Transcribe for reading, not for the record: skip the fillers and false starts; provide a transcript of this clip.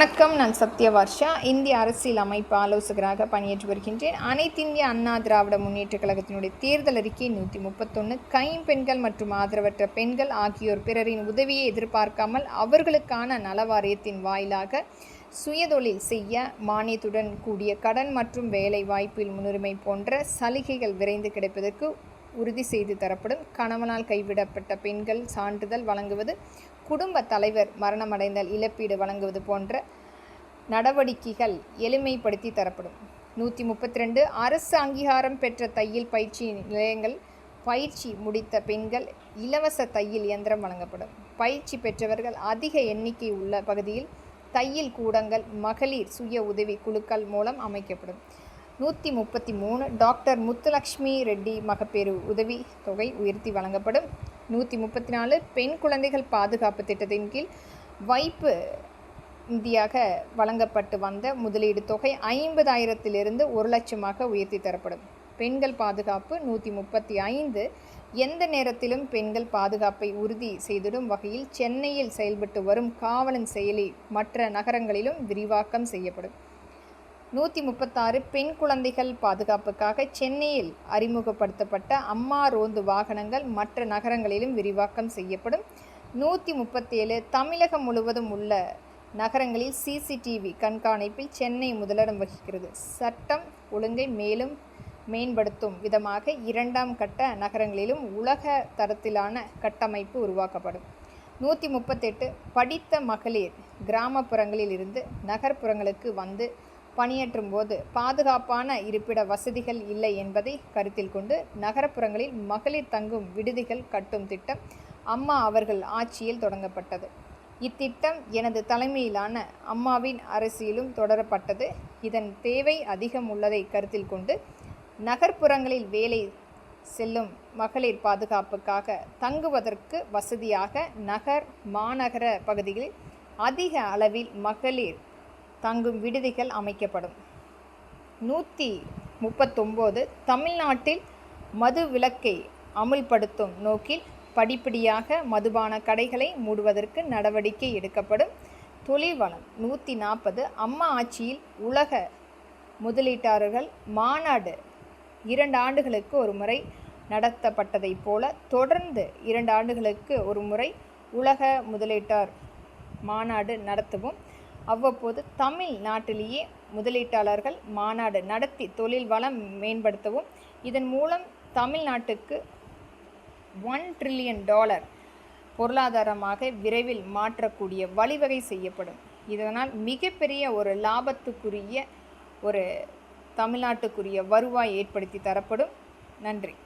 வணக்கம். நான் சத்யவர்ஷா. இந்திய அரசியல் அமைப்பு ஆலோசகராக பணியாற்றி வருகின்றேன். அனைத்திந்திய அண்ணா திராவிட முன்னேற்றக் கழகத்தினுடைய தேர்தல் அறிக்கை 131 கைம்பெண்கள் மற்றும் ஆதரவற்ற பெண்கள் ஆகியோர் பிறரின் உதவியை எதிர்பார்க்காமல் அவர்களுக்கான நல வாரியத்தின் வாயிலாக சுயதொழில் செய்ய மானியத்துடன் கூடிய கடன் மற்றும் வேலை வாய்ப்பில் முன்னுரிமை போன்ற சலுகைகள் விரைந்து கிடைப்பதற்கு உறுதி செய்து தரப்படும். கணவனால் கைவிடப்பட்ட பெண்கள் சான்றிதழ் வழங்குவது, குடும்ப தலைவர் மரணமடைந்தால் இழப்பீடு வழங்குவது போன்ற நடவடிக்கைகள் எளிமைப்படுத்தி தரப்படும். 132 அரசு அங்கீகாரம் பெற்ற தையல் பயிற்சி நிலையங்கள் பயிற்சி முடித்த பெண்கள் இலவச தையல் இயந்திரம் வழங்கப்படும். பயிற்சி பெற்றவர்கள் அதிக எண்ணிக்கை உள்ள பகுதியில் தையல் கூடங்கள் மகளிர் சுய உதவி குழுக்கள் மூலம் அமைக்கப்படும். 133 டாக்டர் முத்துலட்சுமி ரெட்டி மகப்பேறு உதவி தொகை உயர்த்தி வழங்கப்படும். 134 பெண் குழந்தைகள் பாதுகாப்பு திட்டத்தின் கீழ் வைப்பு நிதியாக வழங்கப்பட்டு வந்த முதலீடு தொகை 50,000 1 லட்சமாக உயர்த்தி தரப்படும். பெண்கள் பாதுகாப்பு 135 எந்த நேரத்திலும் பெண்கள் பாதுகாப்பை உறுதி செய்திடும் வகையில் சென்னையில் செயல்பட்டு வரும் காவலன் செயலி மற்ற நகரங்களிலும் விரிவாக்கம் செய்யப்படும். 136 பெண் குழந்தைகள் பாதுகாப்புக்காக சென்னையில் அறிமுகப்படுத்தப்பட்ட அம்மா ரோந்து வாகனங்கள் மற்ற நகரங்களிலும் விரிவாக்கம் செய்யப்படும். 137 தமிழகம் முழுவதும் உள்ள நகரங்களில் சிசிடிவி கண்காணிப்பில் சென்னை முதலிடம் வகிக்கிறது. சட்டம் ஒழுங்கை மேலும் மேம்படுத்தும் விதமாக 2ஆம் கட்ட நகரங்களிலும் உலக தரத்திலான கட்டமைப்பு உருவாக்கப்படும். 138 படித்த மகளிர் கிராமப்புறங்களில் இருந்து நகர்ப்புறங்களுக்கு வந்து பணியாற்றும் போது பாதுகாப்பான இருப்பிட வசதிகள் இல்லை என்பதை கருத்தில் கொண்டு நகரப்புறங்களில் மகளிர் தங்கும் விடுதிகள் கட்டும் திட்டம் அம்மா அவர்கள் ஆட்சியில் தொடங்கப்பட்டது. இத்திட்டம் எனது தலைமையிலான அம்மாவின் அரசியலும் தொடரப்பட்டது. இதன் தேவை அதிகம் உள்ளதை கருத்தில் கொண்டு நகர்ப்புறங்களில் வேலை செல்லும் மகளிர் பாதுகாப்புக்காக தங்குவதற்கு வசதியாக மாநகர பகுதிகளில் அதிக அளவில் மகளிர் தங்கும் விடுதிகள் அமைக்கப்படும். 139 தமிழ்நாட்டில் மது விலக்கை அமுல்படுத்தும் நோக்கில் படிப்படியாக மதுபான கடைகளை மூடுவதற்கு நடவடிக்கை எடுக்கப்படும். தொழில் வளம் 140 அம்மா ஆட்சியில் உலக முதலீட்டாளர்கள் மாநாடு 2 ஆண்டுகளுக்கு ஒரு முறை நடத்தப்பட்டதைப் போல தொடர்ந்து 2 ஆண்டுகளுக்கு ஒரு முறை உலக முதலீட்டாளர் மாநாடு நடத்தவும், அவ்வப்போது தமிழ்நாட்டிலேயே முதலீட்டாளர்கள் மாநாடு நடத்தி தொழில் வளம் மேம்படுத்தவும், இதன் மூலம் தமிழ்நாட்டுக்கு $1 trillion பொருளாதாரமாக விரைவில் மாற்றக்கூடிய வழிவகை செய்யப்படும். இதனால் மிகப்பெரிய ஒரு லாபத்துக்குரிய ஒரு தமிழ்நாட்டுக்குரிய வருவாய் ஏற்படுத்தி தரப்படும். நன்றி.